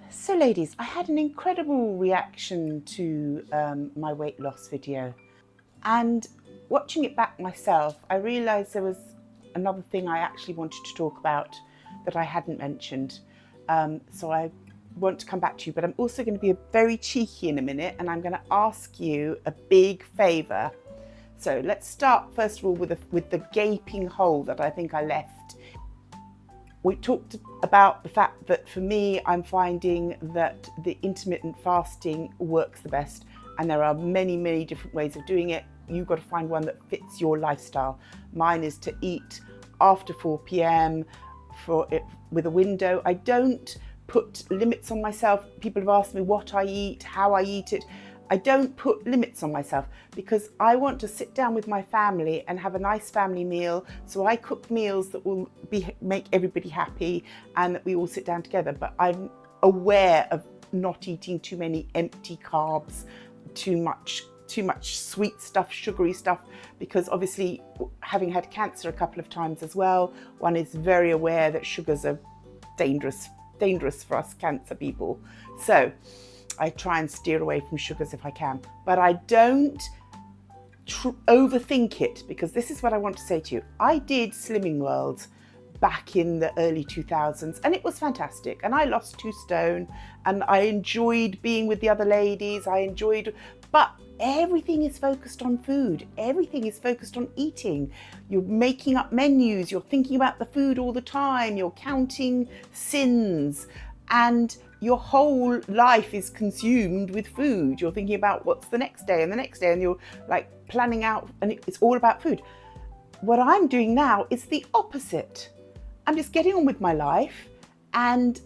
So ladies, I had an incredible reaction to my weight loss video, and watching it back myself, I realised there was another thing I actually wanted to talk about that I hadn't mentioned. So I want to come back to you, but I'm also going to be very cheeky in a minute, and I'm going to ask you a big favour. So let's start first of all with the gaping hole that I think I left. We talked about the fact that for me, I'm finding that the intermittent fasting works the best, and there are many, many different ways of doing it. You've got to find one that fits your lifestyle. Mine is to eat after 4 p.m. with a window. I don't put limits on myself. People have asked me what I eat, how I eat it. I don't put limits on myself because I want to sit down with my family and have a nice family meal. So I cook meals that will make everybody happy and that we all sit down together. But I'm aware of not eating too many empty carbs, too much sweet stuff, sugary stuff, because obviously having had cancer a couple of times as well, one is very aware that sugars are dangerous for us cancer people. So I try and steer away from sugars if I can, but I don't overthink it, because this is what I want to say to you. I did Slimming World back in the early 2000s and it was fantastic, and I lost 2 stone and I enjoyed being with the other ladies. But everything is focused on food. Everything is focused on eating. You're making up menus. You're thinking about the food all the time. You're counting sins, and your whole life is consumed with food. You're thinking about what's the next day and the next day, and you're like planning out, and it's all about food. What I'm doing now is the opposite. I'm just getting on with my life and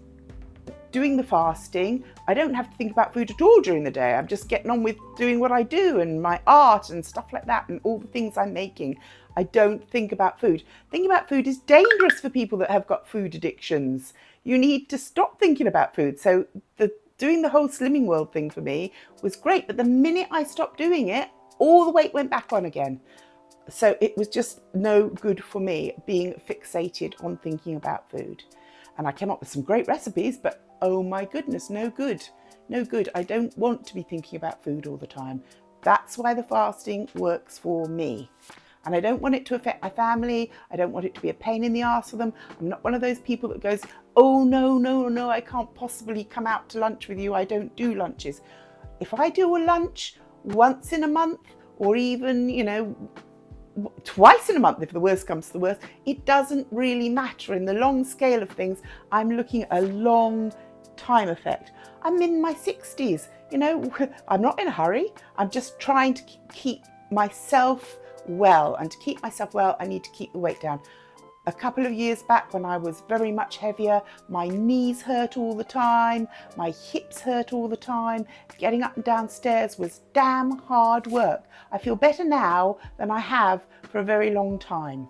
doing the fasting. I don't have to think about food at all during the day. I'm just getting on with doing what I do and my art and stuff like that, and all the things I'm making. I don't think about food. Thinking about food is dangerous for people that have got food addictions. You need to stop thinking about food. So doing the whole Slimming World thing for me was great, but the minute I stopped doing it, all the weight went back on again. So it was just no good for me, being fixated on thinking about food. And I came up with some great recipes, but oh my goodness, no good. No good. I don't want to be thinking about food all the time. That's why the fasting works for me. And I don't want it to affect my family. I don't want it to be a pain in the arse for them. I'm not one of those people that goes, oh no, I can't possibly come out to lunch with you. I don't do lunches. If I do a lunch once in a month, or even, twice in a month, if the worst comes to the worst, it doesn't really matter. In the long scale of things, I'm looking at a long time effect. I'm in my 60s, I'm not in a hurry. I'm just trying to keep myself well, and to keep myself well, I need to keep the weight down. A couple of years back, when I was very much heavier, my knees hurt all the time, my hips hurt all the time. Getting up and down stairs was damn hard work. I feel better now than I have for a very long time.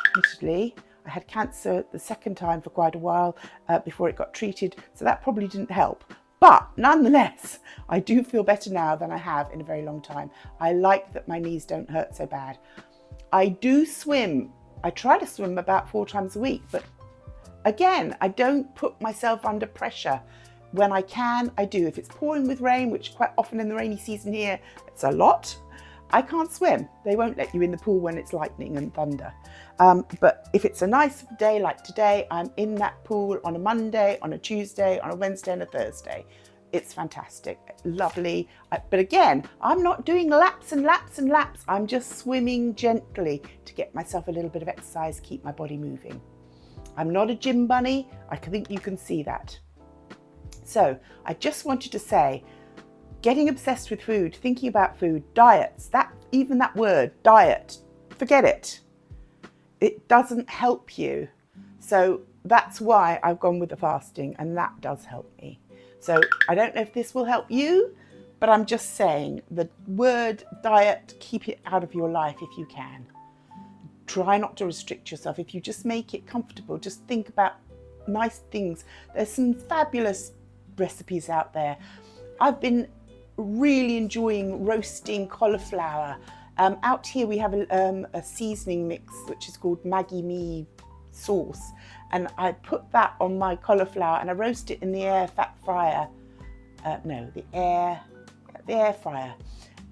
Admittedly, I had cancer the second time for quite a while before it got treated, so that probably didn't help. But nonetheless, I do feel better now than I have in a very long time. I like that my knees don't hurt so bad. I do swim. I try to swim about 4 times a week, but again, I don't put myself under pressure. When I can, I do. If it's pouring with rain, which quite often in the rainy season here, it's a lot, I can't swim. They won't let you in the pool when it's lightning and thunder. But if it's a nice day like today, I'm in that pool on a Monday, on a Tuesday, on a Wednesday and a Thursday. It's fantastic, lovely. But again, I'm not doing laps and laps and laps. I'm just swimming gently to get myself a little bit of exercise, keep my body moving. I'm not a gym bunny. I think you can see that. So I just wanted to say, getting obsessed with food, thinking about food, diets, even that word, diet, forget it. It doesn't help you. So that's why I've gone with the fasting, and that does help me. So I don't know if this will help you, but I'm just saying the word diet, keep it out of your life if you can. Try not to restrict yourself. If you just make it comfortable, just think about nice things. There's some fabulous recipes out there. I've been really enjoying roasting cauliflower. Out here we have a seasoning mix which is called Maggie Me sauce, and I put that on my cauliflower and I roast it in the air fryer. The air fryer.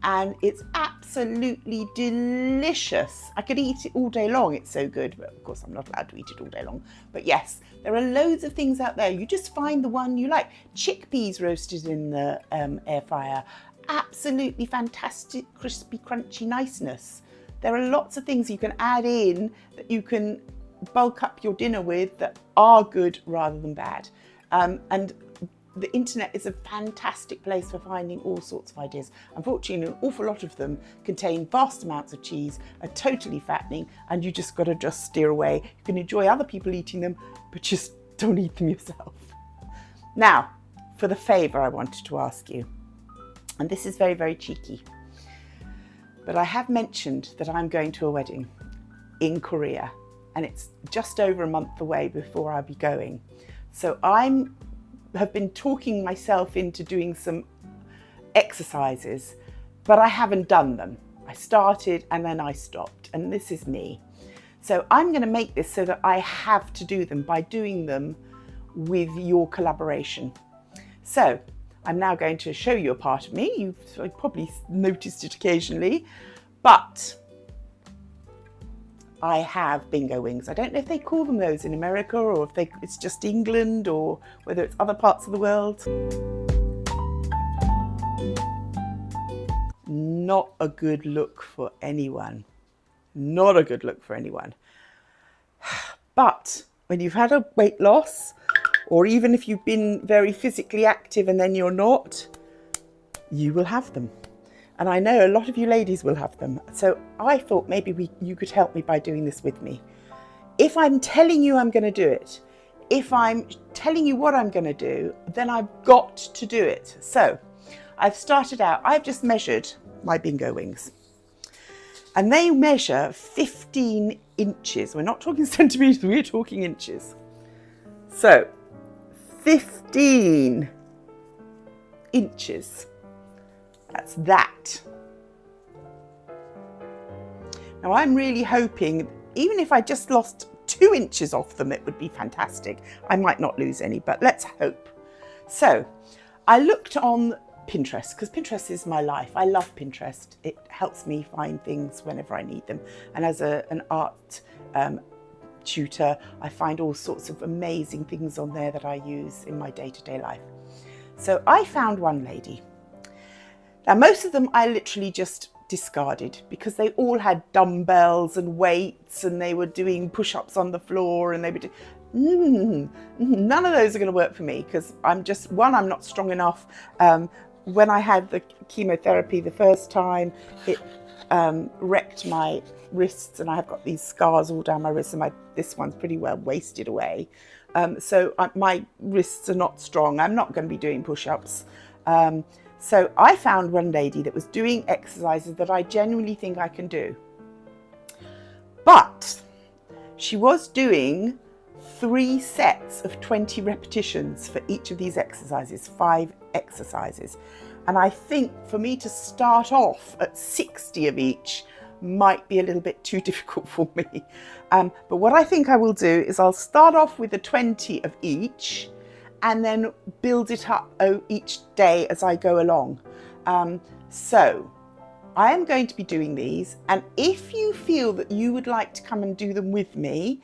And it's absolutely delicious. I could eat it all day long, it's so good, but of course I'm not allowed to eat it all day long. But yes, there are loads of things out there. You just find the one you like. Chickpeas roasted in the air fryer, absolutely fantastic, crispy, crunchy niceness. There are lots of things you can add in that you can bulk up your dinner with that are good rather than bad. And the internet is a fantastic place for finding all sorts of ideas. Unfortunately, an awful lot of them contain vast amounts of cheese, are totally fattening, and you just got to just steer away. You can enjoy other people eating them, but just don't eat them yourself. Now, for the favour I wanted to ask you, and this is very, very cheeky, but I have mentioned that I'm going to a wedding in Korea, and it's just over a month away before I'll be going. So have been talking myself into doing some exercises, but I haven't done them. I started and then I stopped, and this is me. So I'm going to make this so that I have to do them by doing them with your collaboration. So I'm now going to show you a part of me. You've probably noticed it occasionally, but I have bingo wings. I don't know if they call them those in America, or if it's just England, or whether it's other parts of the world. Not a good look for anyone. Not a good look for anyone. But when you've had a weight loss, or even if you've been very physically active and then you're not, you will have them. And I know a lot of you ladies will have them. So I thought maybe you could help me by doing this with me. If I'm telling you I'm going to do it, if I'm telling you what I'm going to do, then I've got to do it. So I've started out, I've just measured my bingo wings. And they measure 15 inches. We're not talking centimetres, we're talking inches. So 15 inches. That's that. Now I'm really hoping, even if I just lost 2 inches off them, it would be fantastic. I might not lose any, but let's hope. So I looked on Pinterest, because Pinterest is my life. I love Pinterest. It helps me find things whenever I need them. And as an art tutor, I find all sorts of amazing things on there that I use in my day-to-day life. So I found one lady. Now, most of them I literally just discarded because they all had dumbbells and weights, and they were doing push-ups on the floor, and they were doing, none of those are going to work for me, because I'm not strong enough. When I had the chemotherapy the first time, it wrecked my wrists, and I have got these scars all down my wrists, and this one's pretty well wasted away. So my wrists are not strong. I'm not going to be doing push-ups. So I found one lady that was doing exercises that I genuinely think I can do. But she was doing 3 sets of 20 repetitions for each of these exercises, 5 exercises. And I think for me to start off at 60 of each might be a little bit too difficult for me. But what I think I will do is I'll start off with the 20 of each, and then build it up each day as I go along. So I am going to be doing these, and if you feel that you would like to come and do them with me,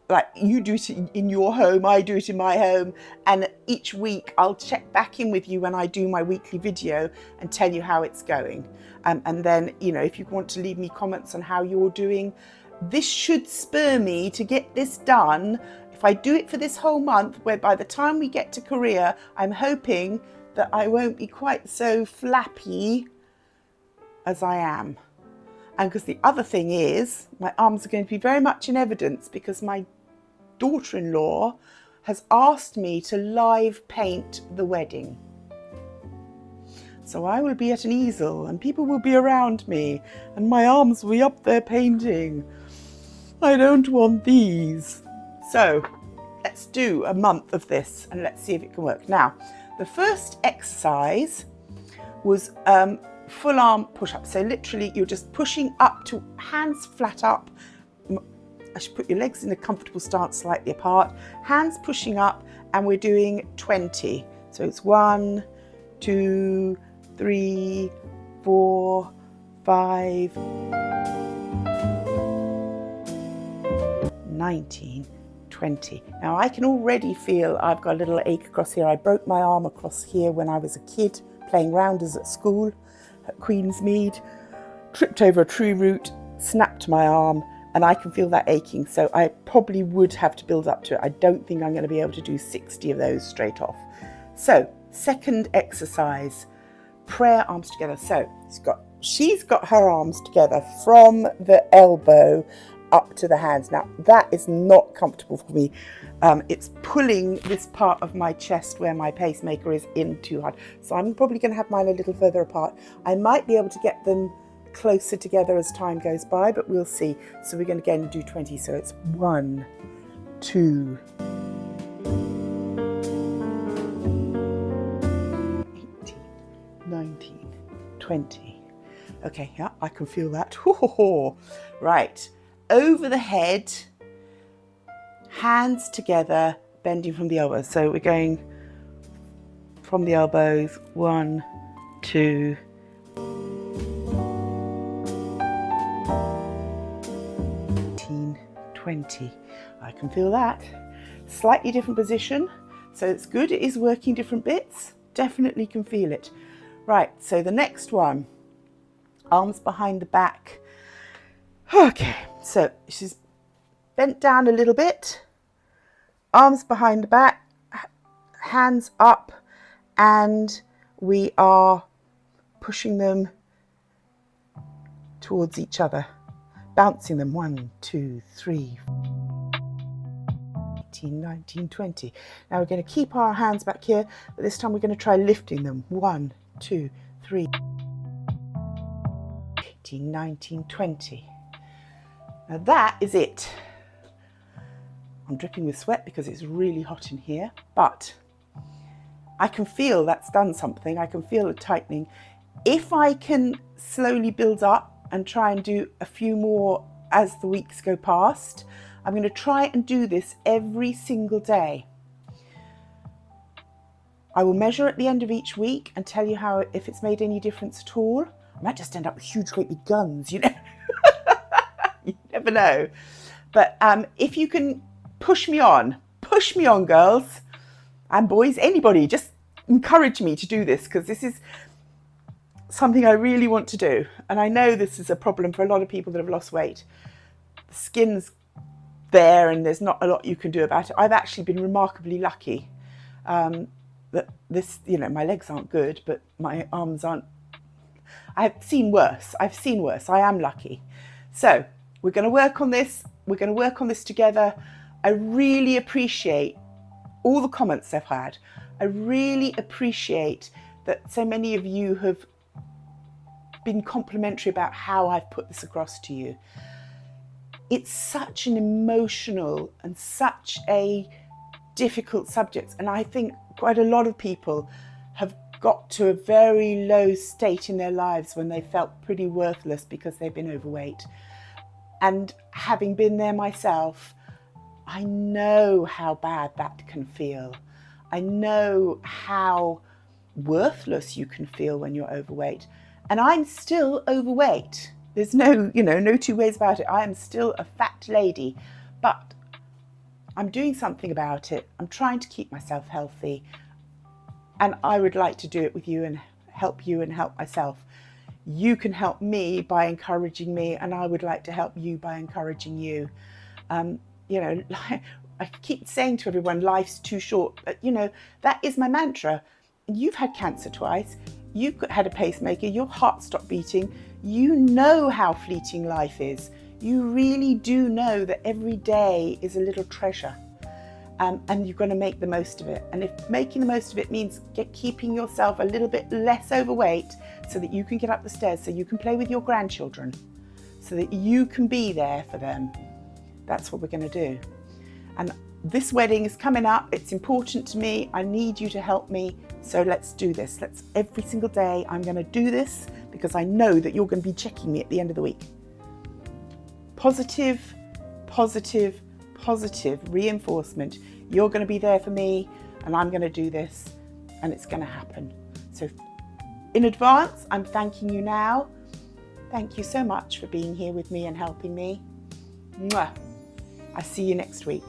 like you do it in your home, I do it in my home, and each week I'll check back in with you when I do my weekly video and tell you how it's going. And then, if you want to leave me comments on how you're doing, this should spur me to get this done. If I do it for this whole month, where by the time we get to Korea, I'm hoping that I won't be quite so flappy as I am. And because the other thing is, my arms are going to be very much in evidence, because my daughter-in-law has asked me to live paint the wedding. So I will be at an easel, and people will be around me, and my arms will be up there painting. I don't want these. So let's do a month of this, and let's see if it can work. Now, the first exercise was full arm push-up. So literally you're just pushing up to hands flat up, I should put your legs in a comfortable stance slightly apart, hands pushing up, and we're doing 20. So it's 1, 2, 3, 4, 5, 19, 20. Now I can already feel I've got a little ache across here. I broke my arm across here when I was a kid playing rounders at school at Queensmead, tripped over a tree root, snapped my arm, and I can feel that aching. So I probably would have to build up to it. I don't think I'm going to be able to do 60 of those straight off. So second exercise, prayer arms together. So she's got her arms together from the elbow up to the hands. Now that is not comfortable for me. It's pulling this part of my chest where my pacemaker is in too hard. So I'm probably going to have mine a little further apart. I might be able to get them closer together as time goes by, but we'll see. So we're going to again do 20. So it's 1, 2, 18, 19, 20. Okay, yeah, I can feel that. Right. Over the head, hands together, bending from the elbows. So we're going from the elbows, 1, 2, 18, 20. I can feel that. Slightly different position, so it's good. It is working different bits. Definitely can feel it. Right, so the next one, arms behind the back. Okay, so she's bent down a little bit, arms behind the back, hands up, and we are pushing them towards each other, bouncing them. 1, 2, 3, 18, 19, 20. Now we're going to keep our hands back here, but this time we're going to try lifting them. 1, 2, 3, 18, 19, 20. Now that is it. I'm dripping with sweat because it's really hot in here, but I can feel that's done something. I can feel a tightening. If I can slowly build up and try and do a few more as the weeks go past, I'm going to try and do this every single day. I will measure at the end of each week and tell you if it's made any difference at all. I might just end up with huge great big guns, you know. You never know. But if you can push me on, girls and boys, anybody, just encourage me to do this, because this is something I really want to do. And I know this is a problem for a lot of people that have lost weight. The skin's there and there's not a lot you can do about it. I've actually been remarkably lucky that this, you know, my legs aren't good, but my arms aren't. I've seen worse. I am lucky. So we're going to work on this. We're going to work on this together. I really appreciate all the comments I've had. I really appreciate that so many of you have been complimentary about how I've put this across to you. It's such an emotional and such a difficult subject. And I think quite a lot of people have got to a very low state in their lives when they felt pretty worthless because they've been overweight. And having been there myself, I know how bad that can feel. I know how worthless you can feel when you're overweight. And I'm still overweight. There's no two ways about it. I am still a fat lady, but I'm doing something about it. I'm trying to keep myself healthy. And I would like to do it with you and help myself. You can help me by encouraging me, and I would like to help you by encouraging you. I keep saying to everyone, life's too short, but that is my mantra. You've had cancer twice. You've had a pacemaker. Your heart stopped beating. You know how fleeting life is. You really do know that every day is a little treasure. And you're going to make the most of it. And if making the most of it means keeping yourself a little bit less overweight so that you can get up the stairs, so you can play with your grandchildren, so that you can be there for them, that's what we're going to do. And this wedding is coming up. It's important to me. I need you to help me. So let's do this. Every single day I'm going to do this, because I know that you're going to be checking me at the end of the week. Positive positive reinforcement. You're going to be there for me, and I'm going to do this, and it's going to happen. So in advance, I'm thanking you now. Thank you so much for being here with me and helping me. Mwah. I'll see you next week.